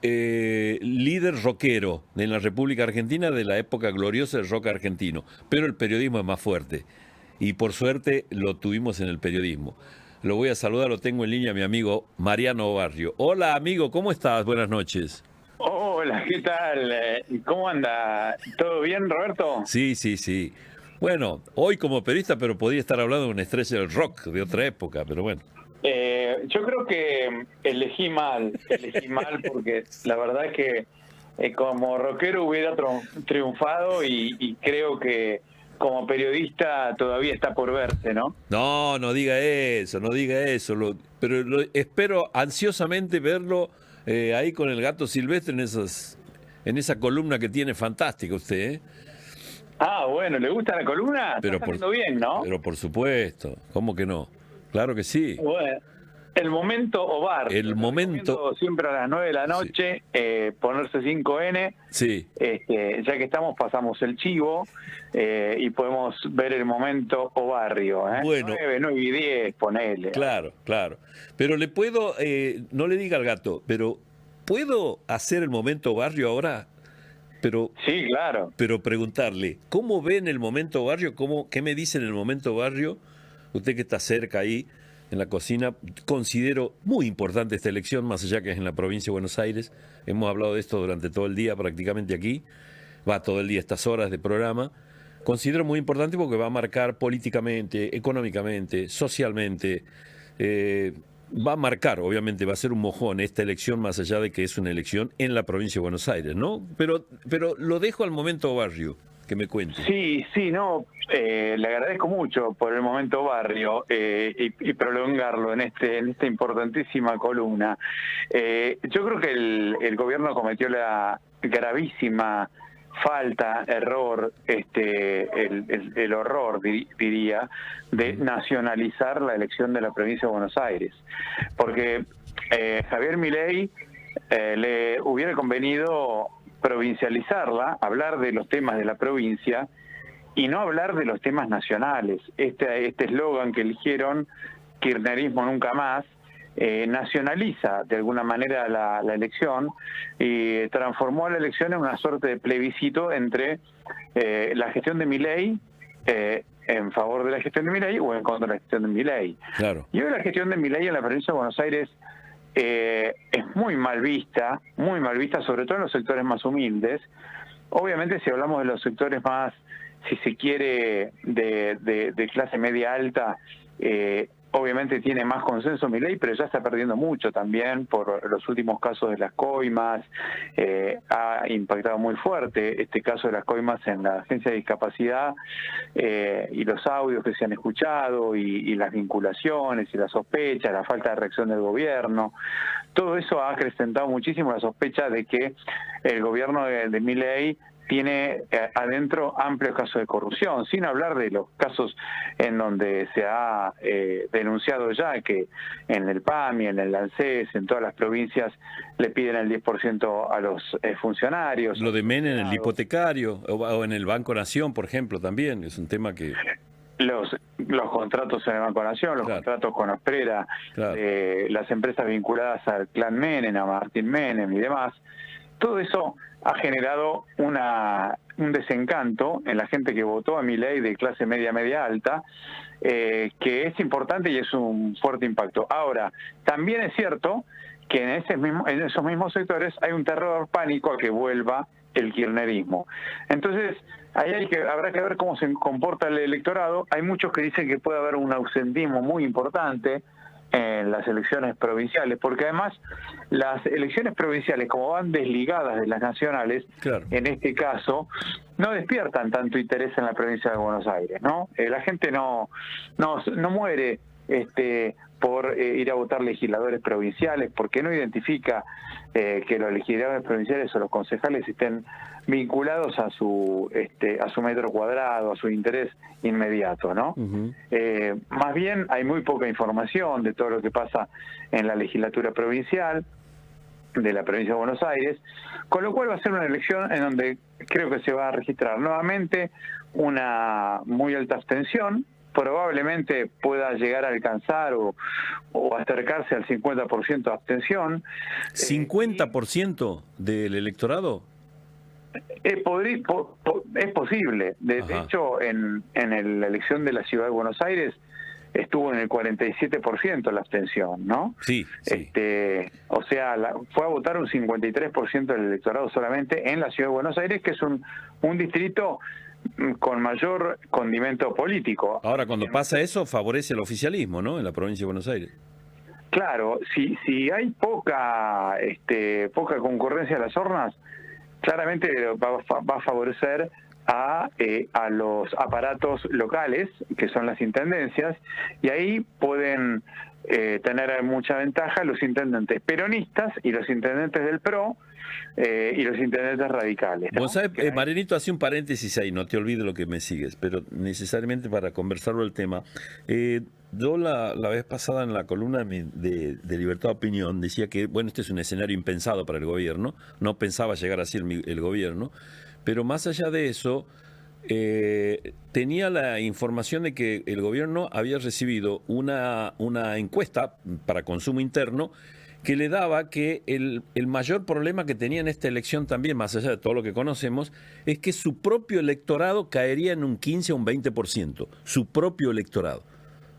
líder rockero en la República Argentina de la época gloriosa del rock argentino, pero el periodismo es más fuerte y por suerte lo tuvimos en el periodismo. Lo voy a saludar, lo tengo en línea, mi amigo Mariano Barrio. Hola amigo, ¿cómo estás? Buenas noches. Hola, ¿qué tal? ¿Cómo anda? ¿Todo bien, Roberto? Sí, sí, sí. Bueno, hoy como periodista, pero podría estar hablando de una estrella del rock de otra época, pero bueno. Yo creo que elegí mal porque la verdad es que como rockero hubiera triunfado y creo que como periodista todavía está por verse, ¿no? No, no diga eso, no diga eso. Espero ansiosamente verlo ahí con el gato silvestre en esa columna que tiene fantástica usted, ¿eh? Ah, bueno, ¿le gusta la columna? Está Pero por, saliendo bien, ¿no? pero por supuesto, ¿cómo que no? Claro que sí. Bueno, el momento o El barrio. Le momento, recomiendo siempre a las 9 de la sí, noche ponerse 5N. sí, Ya que estamos, pasamos el chivo y podemos ver el momento o barrio. bueno, 9, 9 y 10, ponele. claro, claro. Pero le puedo, no le diga al gato, pero ¿puedo hacer el momento barrio ahora? Pero Sí, claro. pero preguntarle, ¿cómo ve en el momento barrio? ¿Qué me dice en el momento barrio? Usted que está cerca ahí, en la cocina, considero muy importante esta elección, más allá que es en la provincia de Buenos Aires. Hemos hablado de esto durante todo el día, prácticamente aquí. Va todo el día estas horas de programa. Considero muy importante porque va a marcar políticamente, económicamente, socialmente, va a marcar, obviamente, va a ser un mojón esta elección, más allá de que es una elección en la provincia de Buenos Aires, ¿no? Pero lo dejo al momento barrio, que me cuente. Sí, sí, no, le agradezco mucho por el momento barrio y prolongarlo en esta importantísima columna. Yo creo que el gobierno cometió la gravísima falta, error, el horror, diría, de nacionalizar la elección de la provincia de Buenos Aires. Porque Javier Milei le hubiera convenido provincializarla, hablar de los temas de la provincia y no hablar de los temas nacionales. Este eslogan que eligieron, Kirchnerismo nunca más, nacionaliza de alguna manera la elección y transformó la elección en una suerte de plebiscito entre la gestión de Milei, en favor de la gestión de Milei o en contra de la gestión de Milei. Claro. Y hoy la gestión de Milei en la provincia de Buenos Aires es muy mal vista, sobre todo en los sectores más humildes. Obviamente si hablamos de los sectores más, si se quiere, de clase media alta, obviamente tiene más consenso Milei, pero ya está perdiendo mucho también por los últimos casos de las coimas. Ha impactado muy fuerte este caso de las coimas en la agencia de discapacidad y los audios que se han escuchado y las vinculaciones y las sospechas, la falta de reacción del gobierno. Todo eso ha acrecentado muchísimo la sospecha de que el gobierno de Milei tiene adentro amplios casos de corrupción, sin hablar de los casos en donde se ha denunciado ya que en el PAMI, en el ANSES, en todas las provincias le piden el 10% a los funcionarios. Lo de Menem en el hipotecario o en el Banco Nación, por ejemplo, también es un tema que... Los contratos en el Banco Nación, los Claro, contratos con Osprera, claro. las empresas vinculadas al clan Menem, a Martín Menem y demás. Todo eso ha generado un desencanto en la gente que votó a Milei de clase media, media alta, que es importante y es un fuerte impacto. Ahora, también es cierto que en esos mismos sectores hay un terror pánico a que vuelva el kirchnerismo. Entonces, ahí habrá que ver cómo se comporta el electorado. Hay muchos que dicen que puede haber un ausentismo muy importante en las elecciones provinciales, porque además las elecciones provinciales, como van desligadas de las nacionales, Claro. en este caso, no despiertan tanto interés en la provincia de Buenos Aires, ¿no? La gente no muere por ir a votar legisladores provinciales, porque no identifica que los legisladores provinciales o los concejales estén vinculados a su metro cuadrado, a su interés inmediato, ¿no? Uh-huh. Más bien hay muy poca información de todo lo que pasa en la legislatura provincial de la provincia de Buenos Aires, con lo cual va a ser una elección en donde creo que se va a registrar nuevamente una muy alta abstención, probablemente pueda llegar a alcanzar o acercarse al 50% de abstención. ¿50% del electorado? Es posible. De hecho, en la elección de la Ciudad de Buenos Aires estuvo en el 47% la abstención, ¿no? Sí, sí. O sea, fue a votar un 53% del electorado solamente en la Ciudad de Buenos Aires, que es un distrito con mayor condimento político. Ahora, cuando pasa eso, favorece el oficialismo, ¿no? En la provincia de Buenos Aires. Claro, si hay poca concurrencia en las urnas, claramente va a favorecer a los aparatos locales, que son las intendencias, y ahí pueden tener mucha ventaja los intendentes peronistas y los intendentes del PRO y los intendentes radicales, ¿no? Vos sabés, Marianito, hace un paréntesis ahí, no te olvides lo que me sigues, pero necesariamente para conversarlo el tema. Yo la vez pasada en la columna de Libertad de Opinión decía que, bueno, este es un escenario impensado para el gobierno, no pensaba llegar así el gobierno, pero más allá de eso, tenía la información de que el gobierno había recibido una encuesta para consumo interno que le daba que el mayor problema que tenía en esta elección también, más allá de todo lo que conocemos, es que su propio electorado caería en un 15 o un 20%, su propio electorado.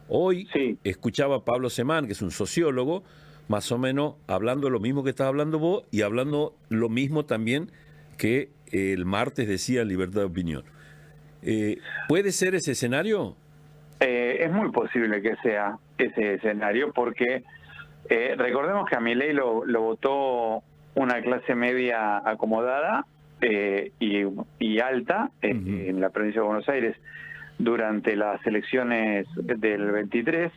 Hoy escuchaba a Pablo Semán, que es un sociólogo, más o menos hablando lo mismo que estás hablando vos y hablando lo mismo también que el martes decía en Libertad de Opinión. ¿Puede ser ese escenario? Es muy posible que sea ese escenario porque recordemos que a Milei lo votó una clase media acomodada y alta en la provincia de Buenos Aires durante las elecciones del 23,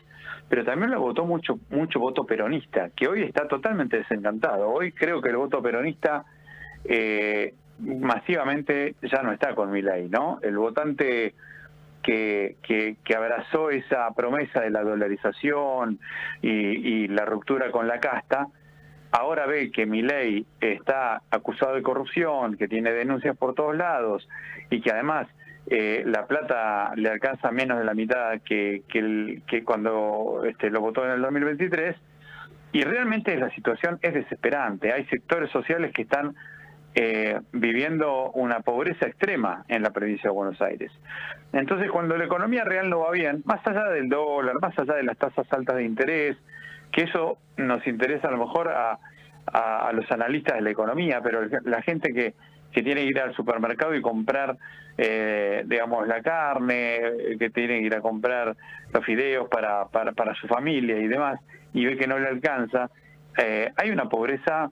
pero también lo votó mucho voto peronista, que hoy está totalmente desencantado. Hoy creo que el voto peronista masivamente ya no está con Milei, ¿no? El votante que abrazó esa promesa de la dolarización y la ruptura con la casta, ahora ve que Milei está acusado de corrupción, que tiene denuncias por todos lados y que además la plata le alcanza menos de la mitad que cuando lo votó en el 2023, y realmente la situación es desesperante. Hay sectores sociales que están viviendo una pobreza extrema en la provincia de Buenos Aires. Entonces, cuando la economía real no va bien, más allá del dólar, más allá de las tasas altas de interés, que eso nos interesa a lo mejor a los analistas de la economía, pero la gente que tiene que ir al supermercado y comprar, digamos, la carne, que tiene que ir a comprar los fideos para su familia y demás, y ve que no le alcanza, hay una pobreza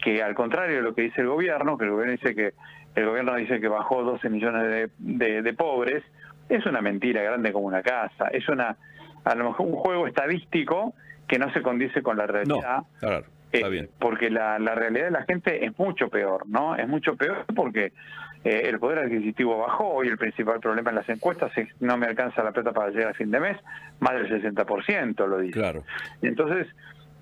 que, al contrario de lo que dice el gobierno, que el gobierno dice que bajó 12 millones de pobres, es una mentira grande como una casa, es a lo mejor un juego estadístico que no se condice con la realidad. No, claro. Está bien. Porque la realidad de la gente es mucho peor, ¿no? Es mucho peor porque el poder adquisitivo bajó y el principal problema en las encuestas es no me alcanza la plata para llegar a fin de mes, más del 60% lo dice. Claro. Entonces,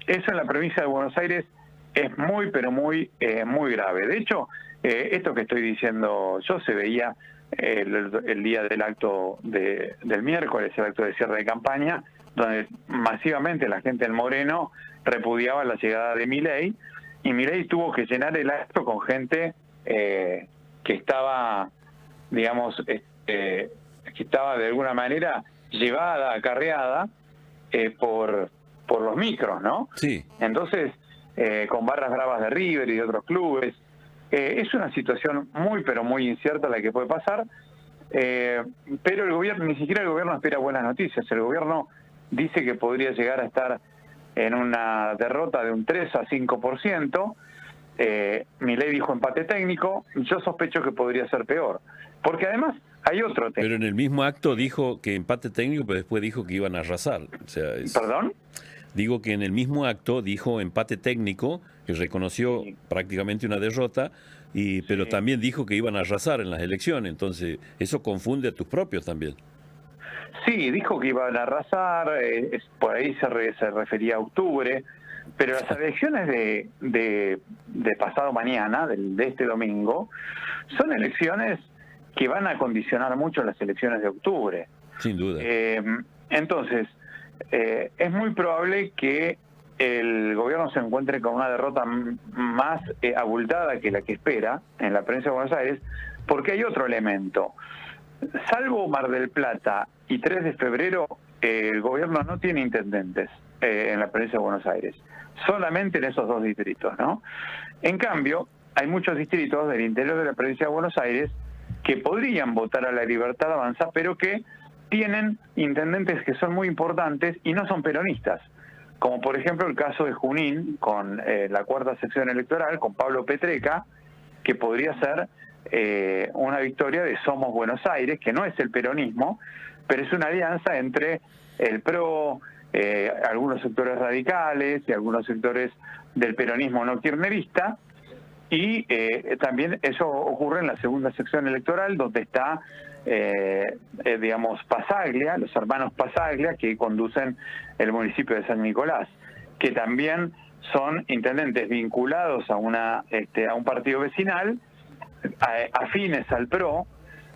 eso en la provincia de Buenos Aires es muy, pero muy grave. De hecho, esto que estoy diciendo yo se veía el día del acto del miércoles, el acto de cierre de campaña, donde masivamente la gente en Moreno repudiaba la llegada de Milei, y Milei tuvo que llenar el acto con gente que estaba, digamos, que estaba de alguna manera llevada, acarreada por los micros, ¿no? Sí. Entonces, con barras bravas de River y de otros clubes, es una situación muy, pero muy incierta la que puede pasar, pero el gobierno, ni siquiera el gobierno espera buenas noticias. El gobierno dice que podría llegar a estar en una derrota de un 3 a 5%. Milei dijo empate técnico. Yo sospecho que podría ser peor, porque además hay otro tema. Pero en el mismo acto dijo que empate técnico, pero después dijo que iban a arrasar. O sea, ¿Perdón? Digo que en el mismo acto dijo empate técnico, que reconoció prácticamente una derrota, pero también dijo que iban a arrasar en las elecciones. Entonces, eso confunde a tus propios también. Sí, dijo que iban a arrasar, por ahí se refería a octubre, pero las elecciones de pasado mañana, de este domingo, son elecciones que van a condicionar mucho las elecciones de octubre. Sin duda. Entonces, es muy probable que el gobierno se encuentre con una derrota más abultada que la que espera en la provincia de Buenos Aires, porque hay otro elemento. Salvo Mar del Plata y 3 de febrero, el gobierno no tiene intendentes en la provincia de Buenos Aires, solamente en esos 2 distritos, ¿no? En cambio, hay muchos distritos del interior de la provincia de Buenos Aires que podrían votar a la Libertad Avanza, pero que tienen intendentes que son muy importantes y no son peronistas, como por ejemplo el caso de Junín, con la 4ª sección electoral, con Pablo Petreca, que podría ser una victoria de Somos Buenos Aires, que no es el peronismo, pero es una alianza entre el PRO, algunos sectores radicales y algunos sectores del peronismo no kirchnerista, y también eso ocurre en la 2ª sección electoral, donde está, digamos, Pasaglia, los hermanos Pasaglia, que conducen el municipio de San Nicolás, que también son intendentes vinculados a un partido vecinal, afines al PRO,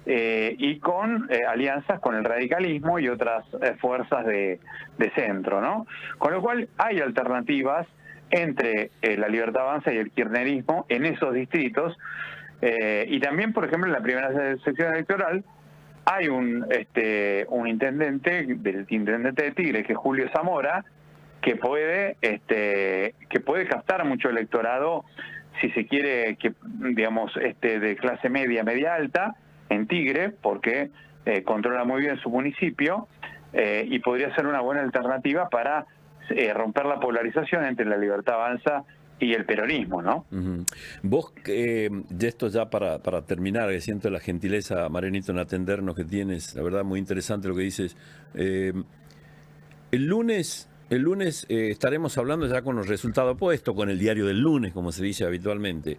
y con alianzas con el radicalismo y otras fuerzas de centro, ¿no? Con lo cual hay alternativas entre la Libertad Avanza y el kirchnerismo en esos distritos, y también, por ejemplo, en la primera sección electoral hay un intendente, del intendente de Tigre, que es Julio Zamora, que puede captar mucho electorado, si se quiere, que digamos de clase media, media alta, en Tigre, porque controla muy bien su municipio, y podría ser una buena alternativa para romper la polarización entre la Libertad Avanza y el peronismo, ¿no? Vos, de esto ya para terminar, que siento la gentileza, Marianito, en atendernos que tienes, la verdad muy interesante lo que dices. El lunes estaremos hablando ya con los resultados puestos, con el diario del lunes, como se dice habitualmente.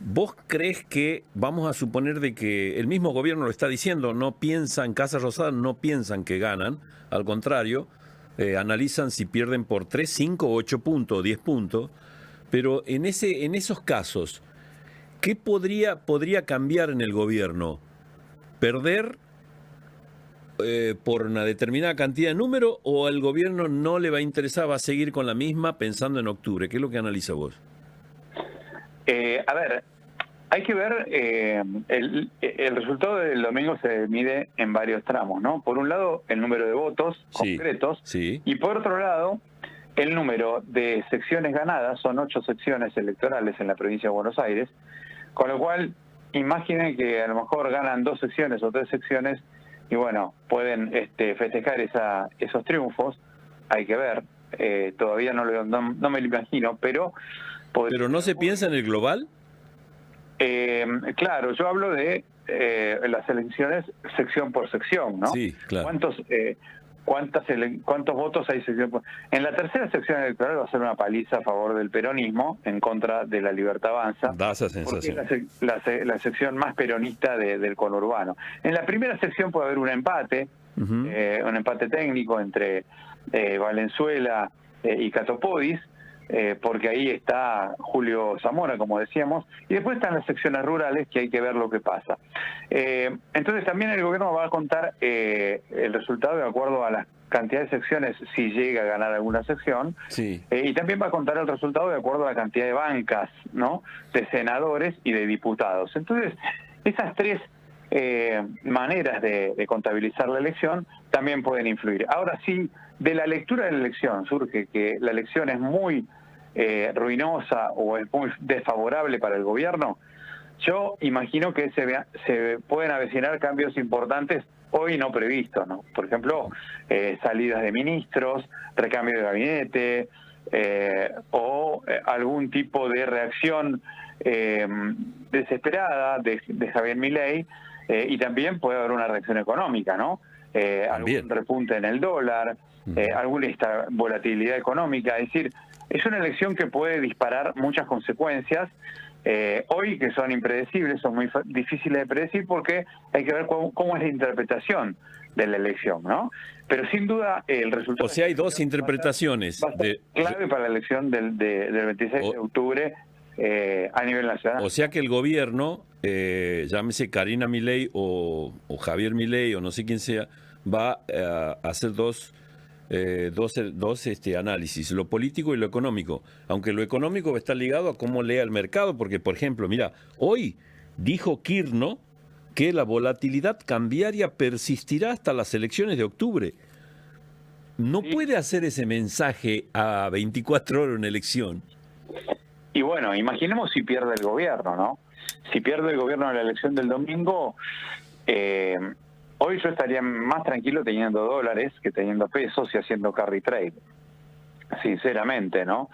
¿Vos crees que, vamos a suponer de que el mismo gobierno lo está diciendo, no piensan, Casa Rosada no piensan que ganan, al contrario, analizan si pierden por 3, 5, 8 puntos, 10 puntos, pero en esos casos, ¿qué podría cambiar en el gobierno? ¿Perder por una determinada cantidad de números, o al gobierno no le va a interesar, va a seguir con la misma pensando en octubre? ¿Qué es lo que analiza vos? A ver, hay que ver, el resultado del domingo se mide en varios tramos, ¿no? Por un lado, el número de votos concretos, sí. Y por otro lado, el número de secciones ganadas. Son 8 secciones electorales en la provincia de Buenos Aires, con lo cual, imaginen que a lo mejor ganan 2 secciones o 3 secciones, y bueno, pueden festejar esos triunfos. Hay que ver, todavía no me lo imagino, pero... ¿Pero no se piensa en el global? Claro, yo hablo de las elecciones sección por sección, ¿no? Sí, claro. ¿Cuántos votos hay sección por...? En la tercera sección electoral va a ser una paliza a favor del peronismo, en contra de la Libertad Avanza. Da esa sensación. Porque es la sección más peronista del conurbano. En la primera sección puede haber un empate, un empate técnico entre Valenzuela y Catopodis, porque ahí está Julio Zamora, como decíamos, y después están las secciones rurales, que hay que ver lo que pasa. Entonces también el gobierno va a contar el resultado de acuerdo a la cantidad de secciones, si llega a ganar alguna sección, y también va a contar el resultado de acuerdo a la cantidad de bancas, ¿no?, de senadores y de diputados. Entonces, esas 3 maneras de contabilizar la elección también pueden influir. Ahora sí, de la lectura de la elección surge que la elección es muy ruinosa o es muy desfavorable para el gobierno. Yo imagino que se pueden avecinar cambios importantes hoy no previstos, ¿no? Por ejemplo, salidas de ministros, recambio de gabinete, o algún tipo de reacción desesperada de Javier Milei, y también puede haber una reacción económica, ¿no? Algún repunte en el dólar, alguna volatilidad económica. Es decir, es una elección que puede disparar muchas consecuencias, hoy que son impredecibles, son muy difíciles de predecir, porque hay que ver cómo es la interpretación de la elección, ¿no? Pero sin duda el resultado... O sea, hay 2 interpretaciones. Va a ser clave para la elección del 26 de octubre a nivel nacional. O sea que el gobierno, llámese Karina Milei o Javier Milei o no sé quién sea, va a hacer dos análisis, lo político y lo económico. Aunque lo económico está ligado a cómo lea el mercado, porque, por ejemplo, mira, hoy dijo Kirno que la volatilidad cambiaria persistirá hasta las elecciones de octubre. No Sí. puede hacer ese mensaje a 24 horas una elección. Y bueno, imaginemos si pierde el gobierno, ¿no? Si pierde el gobierno en la elección del domingo, hoy yo estaría más tranquilo teniendo dólares que teniendo pesos y haciendo carry trade. Sinceramente, ¿no?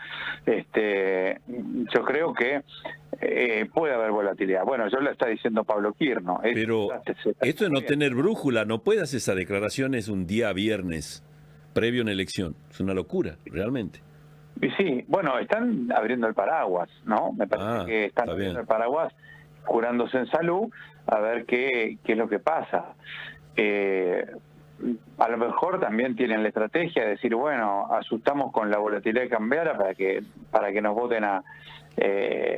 Yo creo que puede haber volatilidad. Bueno, yo lo está diciendo Pablo Kirno. Pero esto de no tener brújula, no puede hacer esas declaraciones un día viernes, previo a una elección. Es una locura, realmente. Y sí, bueno, están abriendo el paraguas, ¿no? Me parece que están abriendo el paraguas, curándose en salud, a ver qué es lo que pasa. A lo mejor también tienen la estrategia de decir, bueno, asustamos con la volatilidad cambiaria para que nos voten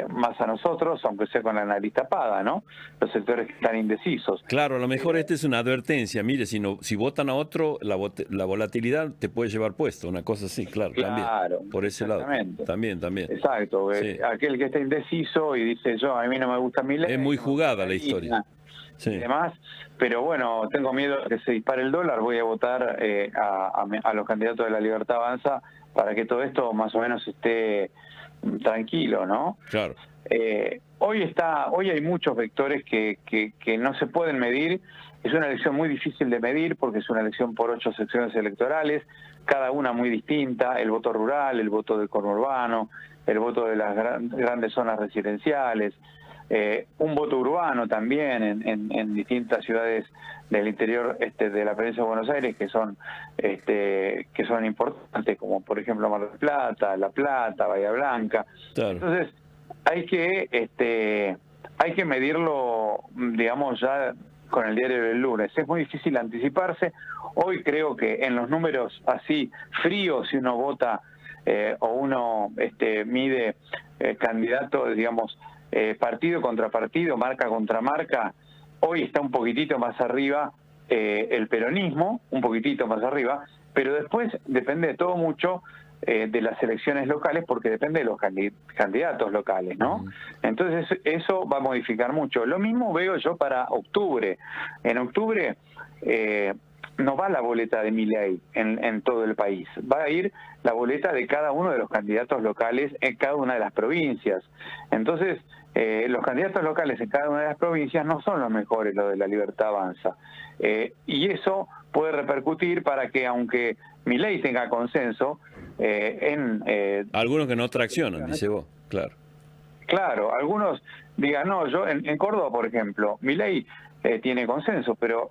más a nosotros, aunque sea con la nariz tapada, ¿no? Los sectores que están indecisos. Claro, a lo mejor esta es una advertencia. Mire, si votan a otro, la volatilidad te puede llevar puesto, una cosa así, claro. También, por ese lado. También. Exacto. Sí. Aquel que está indeciso y dice, a mí no me gusta mi ley. Es muy jugada la historia. Sí. Y demás, pero bueno, tengo miedo de que se dispare el dólar, voy a votar a los candidatos de la Libertad Avanza para que todo esto más o menos esté tranquilo, ¿no? Claro. Hoy hay muchos vectores que no se pueden medir. Es una elección muy difícil de medir porque es una elección por 8 secciones electorales, cada una muy distinta, el voto rural, el voto del conurbano, el voto de las grandes zonas residenciales, un voto urbano también en distintas ciudades del interior de la provincia de Buenos Aires que son importantes, como por ejemplo Mar del Plata, La Plata, Bahía Blanca. Claro. Entonces hay que medirlo, digamos, ya con el diario del lunes. Es muy difícil anticiparse. Hoy creo que en los números así fríos, si uno vota o uno mide candidatos, digamos, partido contra partido, marca contra marca, hoy está un poquitito más arriba el peronismo, un poquitito más arriba, pero después depende todo mucho de las elecciones locales porque depende de los candidatos locales, ¿no? Entonces eso va a modificar mucho. Lo mismo veo yo para octubre. En octubre no va la boleta de Milei en todo el país, va a ir la boleta de cada uno de los candidatos locales en cada una de las provincias. Entonces, los candidatos locales en cada una de las provincias no son los mejores, los de la Libertad Avanza. Y eso puede repercutir para que, aunque Milei tenga consenso, algunos que no traccionan, dice vos, claro. Claro, algunos digan, no, yo en Córdoba, por ejemplo, Milei tiene consenso, pero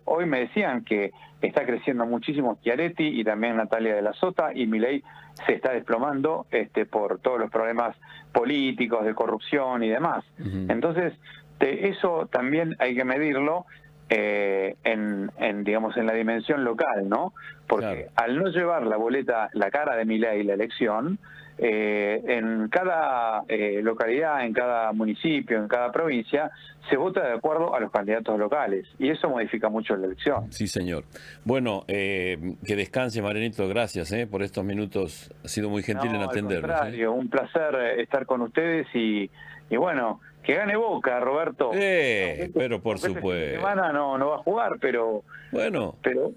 hoy me decían que está creciendo muchísimo Schiaretti y también Natalia de la Sota, y Milei se está desplomando por todos los problemas políticos, de corrupción y demás. Entonces, eso también hay que medirlo digamos, en la dimensión local, ¿no? Porque al no llevar la boleta, la cara de Milei la elección, en cada localidad, en cada municipio, en cada provincia, se vota de acuerdo a los candidatos locales y eso modifica mucho la elección. Sí, señor. Bueno, que descanse, Marianito, gracias por estos minutos, ha sido muy gentil en atendernos. Al contrario, un placer estar con ustedes y bueno, que gane Boca, Roberto. Pero por supuesto. Esta semana no va a jugar, pero bueno, pero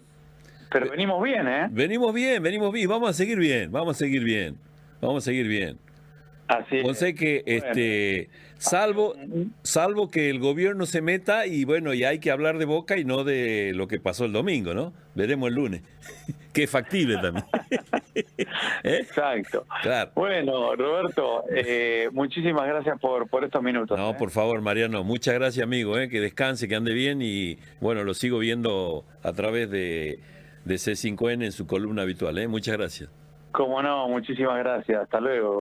venimos bien, ¿eh? Venimos bien, vamos a seguir bien. Así es. Sé que salvo que el gobierno se meta y bueno, y hay que hablar de Boca y no de lo que pasó el domingo, ¿no? Veremos el lunes. Que es factible también. Exacto. Claro. Bueno, Roberto, muchísimas gracias por estos minutos. No, por favor, Mariano, muchas gracias, amigo, que descanse, que ande bien y bueno, lo sigo viendo a través de C5N en su columna habitual, Muchas gracias. Cómo no, muchísimas gracias. Hasta luego.